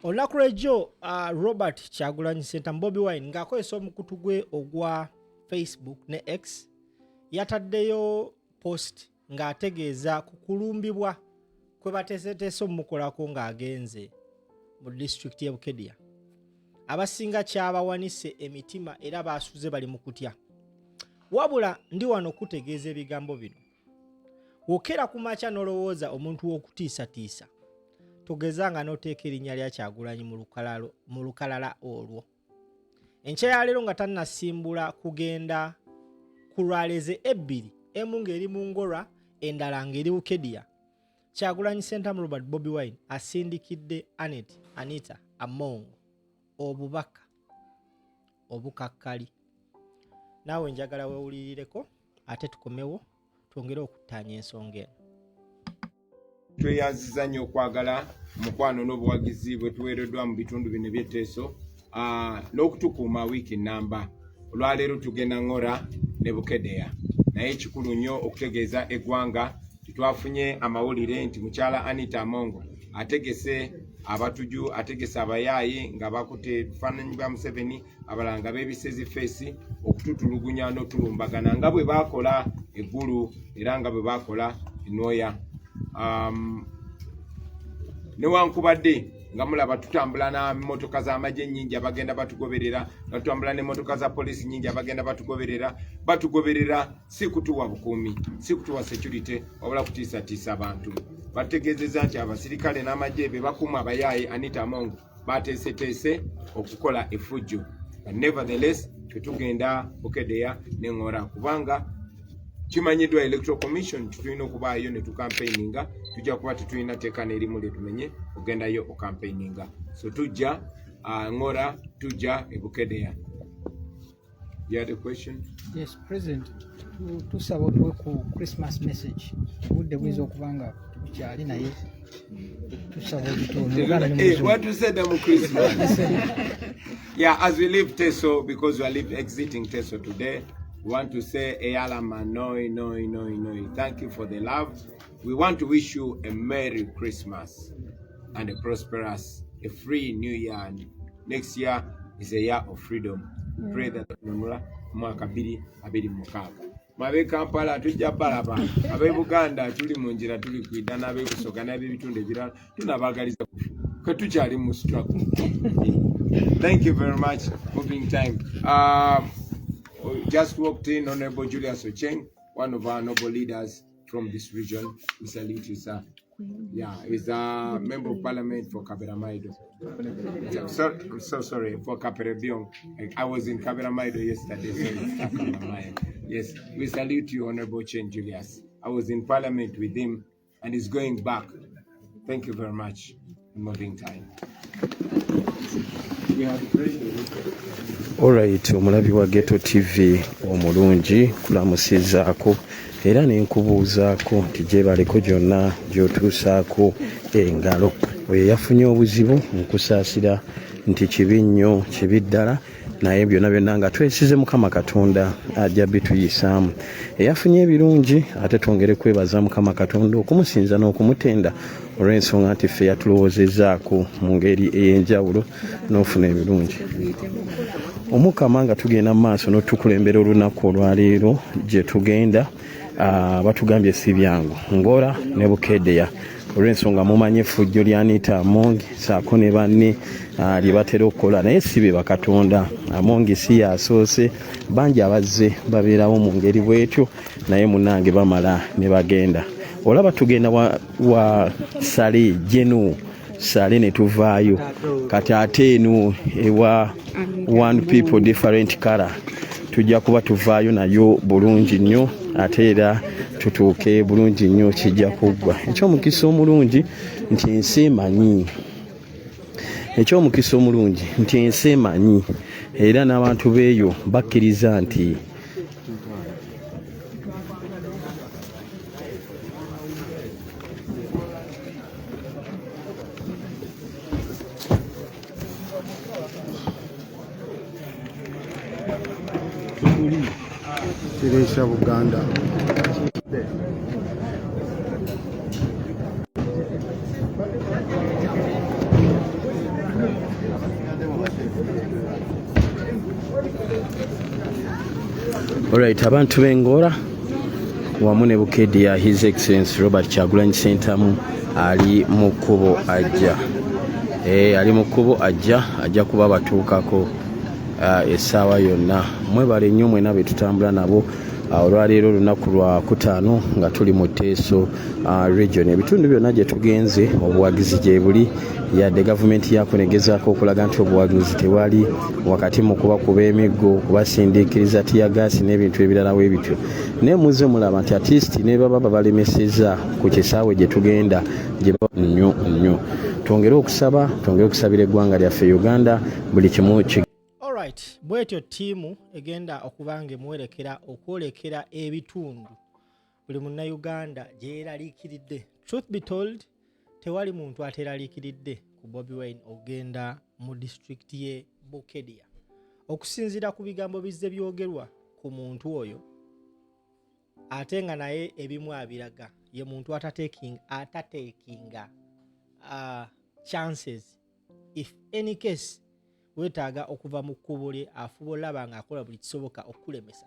Olunaku lw'ejjo Robert Kyagulanyi Ssentamu Bobi Wine ng'akozesa omukutu gwe ogwa Facebook ne X yataddeyo post ng'ategeeza ku kulumbibwa kwe bateeseteese omukolako ng'agenze mu disitulikiti y'e Bukedya. Abasinga kyabawanise emitima era baasuze bali mu kutya. Wabula ndi wano okutegeeza ebigambo bino. Wokera ku makya n'olowooza omuntu w'okutiisatiisa. Togezanga n'oteeka erinnya lya Kyagulanyi mu lukalala olwo. Enkya ya leero nga tannasimbula kugenda ku lwaleze ebbiri, emu ng'eri mu Ngorwa, endala ng'eri Bukedya. Kyagulanyi Ssentamu Robert Bobi Wine asindikidde Anita Among obubaka obukakkali. Naawe njagala weewulirireko ate tukomewo twongere okuttaanya ensonga eno. Tweyanziza nnyo okwagala mukwano n'obuwagizi bwe tuweereddwa mu bitundu bino eby'etteeso n'okutukuuma wiiki nnamba. Olwaleero tugenda Ngorwa ne Bukedya, naye kikulu nnyo okutegeeza eggwanga titwafunye amawulire nti mukyala Anita Among ategese abatuju, ategese abayaayi nga bakutte ebifaananyi bya Museveni, abalala nga beebisezi feesi okututulugunya n'otulumbagana nga bwe baakola eggulu era nga bwe baakola enooya. Newankubadde nga mulaba tutambula n'emmotoka z'amagye nnyingi abagenda batugoberera, nga tutambula n'emmotoka za poliisi nnyingi abagenda batugoberera si kutuwa bukuumi, si kutuwa security, wabula kutiisatiisa abantu. Bategeezezza nti abasirikale n'amagye be bakuuma abayaayi Anita Among bateeseteese okukola effujjo. But nevertheless tetugenda Bukedya ne Ngorwa kubanga kimanyiddwa Electoral Commission tulina okubaayo ne tukampeininga, tujja kuba tetulina teeka n'erimu lye tumenye ogendayo okampeininga. So tujja Ngorwa, tujja e Bukedya. You had a question? Yes, President. Tusaba otuwe ku Christmas message. Budde bwiza okubanga tukyali naye. Tusaba otuwe. What you said about Christmas? Yeah, as we leave Teso, because we are exiting Teso today, we want to say Eyala Manoi, Noi. Thank you for the love. We want to wish you a Merry Christmas and a prosperous, a free New Year. And next year is a year of freedom. We pray that mwaka 2026. Mabe Kampala tujja balaba, abe Buganda tuli mu njira tuli kwidda n'abe Busoga n'abe bitundu ebirala tunabaagaliza ko tukyali mu struggle. Thank you very much for being time. Just walked in Honorable Julius Ocheng, one of our noble leaders from this region. We salute you, sir. Yeah, he's a member of parliament for Kaberamaido. I'm so sorry for Kaperebiong. I was in Kaberamaido yesterday. Sorry. Yes, we salute you, Honorable Ocheng Julius. I was in parliament with him and he's going back. Thank you very much. Moving time. Alright, omulabi wa Ghetto TV omulungi kulamusizaako era n'enkubuuzaako nti gye baleko gyonna gy'otuusaako engalo. Oyo yafunye obuzibu mu kusaasira nti kibi nnyo, kibi ddala, naye byonna nga twesize Mukama Katonda ajja bituyisaamu. Eyafunye ebirungi ate twongere kwebaza Mukama Katonda okumusinza n'okumutenda olw'ensonga nti ffe yatulowoozezaako mu ngeri ey'enjawulo n'ofuna ebirungi. Omukama nga tugenda mu maaso n'otukulembera olunaku olwaleero gye tugenda batugambye si byangu Ngorwa ne Bukedya olw'ensonga mumanyi effujjo lya Anita Among saako ne banne lye batera okukola naye si be bakatonda. Among si yasoose, bangi abazze babeerawo mu ngeri bw'etyo naye munnange bamala ne bagenda. Olaba tugenda wa Sale Jenu Sale ne tuvaayo kati ate eno ewa one people different color tujja kuba tuvaayo nayo bulungi nnyo ate era tutuuke bulungi nnyo kijja kuggwa. Eky'omukisa omulungi nti ensi emanyi, eky'omukisa omulungi nti ensi emanyi era n'abantu beeyo bakkiriza nti Teresa Buganda. Alright, abantu b'Engola wamu ne Bukedya His Excellency Robert Kyagulanyi Ssentamu ali mu kkubo ajja. Ali mu kkubo ajja kuba batuukako essaawa yonna. Mwebale nnyo mwena be tutambula nabo olwaleero olunaku lwa kutaano nga tuli mu Teso region. Ebitundu byonna gye tugenze obuwagizi gye buli, yadde gavumenti yakunegezaako okulaga nti obuwagizi tewali wakati mu kubakuba emiggo, kubasindiikiriza tiyagaasi n'ebintu ebirala weebityo. Naye muze mulaba nti at least ne baba babalemeseza ku kisaawe gye tugenda gye nnyo. Twongere okusabira eggwanga lyaffe Uganda buli kimu Alright, bwetyo ttiimu egenda okubanga emuwerekera okwolekera ebitundu buli munnayuganda gye yeeraliikiridde. Truth be told, tewali muntu ateeraliikiridde ku Bobi Wine ogenda mu disitulikiti ye Bukedya. Okusinziira ku bigambo bizze byogerwa ku muntu oyo, ate nga naye ebimu abiraga, ye muntu atateekinga chances if any case wetaaga okuva mu kkubo lye afuba olaba ng'akola buli kisoboka okulemesa.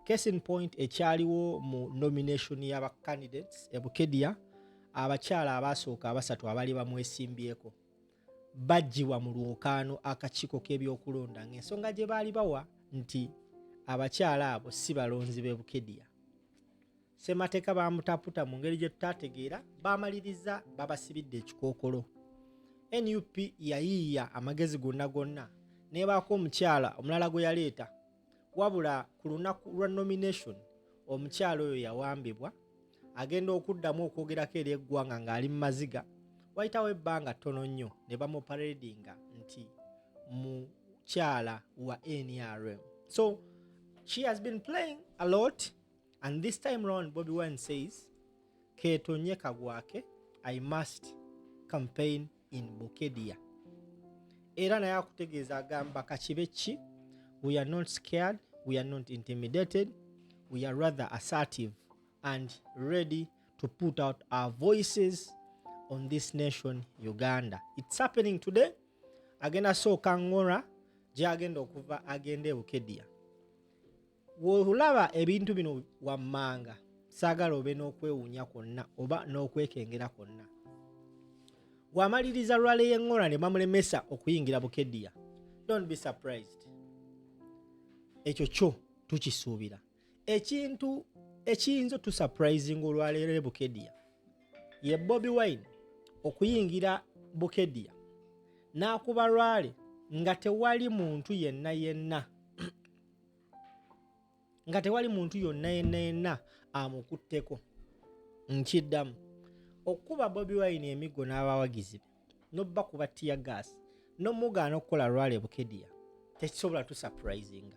Case in point, ekyaliwo mu nomination y'aba candidates e Bukedya, abakyala abasooka abasatu abali bamwesimbyeko baggiwa mu lwokaano akakiiko k'ebyokulonda ng'ensonga gye baali bawa nti abakyala abo si balonzi b'e Bukedya. Ssemateeka bamutaputa mu ngeri gye tutategeera, baamaliriza babasibidde ekikookolo. NUP yayiiya amagezi gonna nebaako omukyala omulala gwe yaleeta, wabula ku lunaku lwa nomination omukyala oyo yawambibwa, agenda okuddamu okwogerako eri eggwanga ng'ali mu maziga. Wayitawo ebbanga ttono nnyo ne bamuparadinga nti mukyala wa NRM. So she has been playing a lot, and this time round Bobi Wine says keetonye kagwake, I must campaign in Bukedya. Era naye akutegeeza agamba kakibe ki, we are not scared, we are not intimidated, we are rather assertive and ready to put out our voices on this nation Uganda. It's happening today. Agenda sooka ngora gye agenda okuva agende e Bukedya. Wolaba ebintu bino wammanga, saagala obe n'okwewuunya kwonna oba n'okwekengera kwonna. Wamaliriza lwale y'engora ne bamulemesa okuyingira Bukedya. Don't be surprised. Ekyo kyo tukisuubira. Ekintu ekiyinza tusurprising olwaleero e Bukedya ye Bobi Wine okuyingira Bukedya n'akuba lwale nga tewali muntu yenna nga tewali muntu yenna amukutteko. Nkiddamu okuba Bobi Wine emiggo n'abawagizi be n'obba kuba tear gas n'omugaana okukola lwale Bukedya tekisobola tusurprisinga.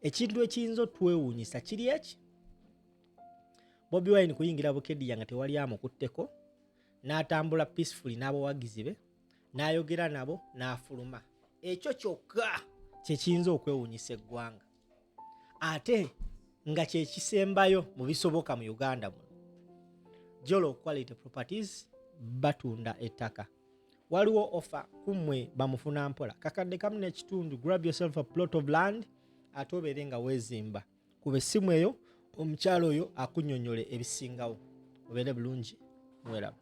Ekintu ekiyinza otwewuunyisa kiri eki? Bobi Wine kuyingira Bukedya nga tewali amukutteko, n'atambula peacefully n'abawagizi be, n'ayogera nabo n'afuluma. Ekyo kyokka kye kiyinza okwewuunyisa eggwanga, ate nga kye kisembayo mu bisoboka mu Uganda muno. Jolo Quality Properties batunda ettaka. Waliwo offer kumwe bamufuna mpola. Kakadde kamu n'ekitundu, grab yourself a plot of land ate obeere nga weezimba. Kuba essimu eyo omukyalo oyo akunnyonnyole ebisingawo. Obeere bulungi, mweraba.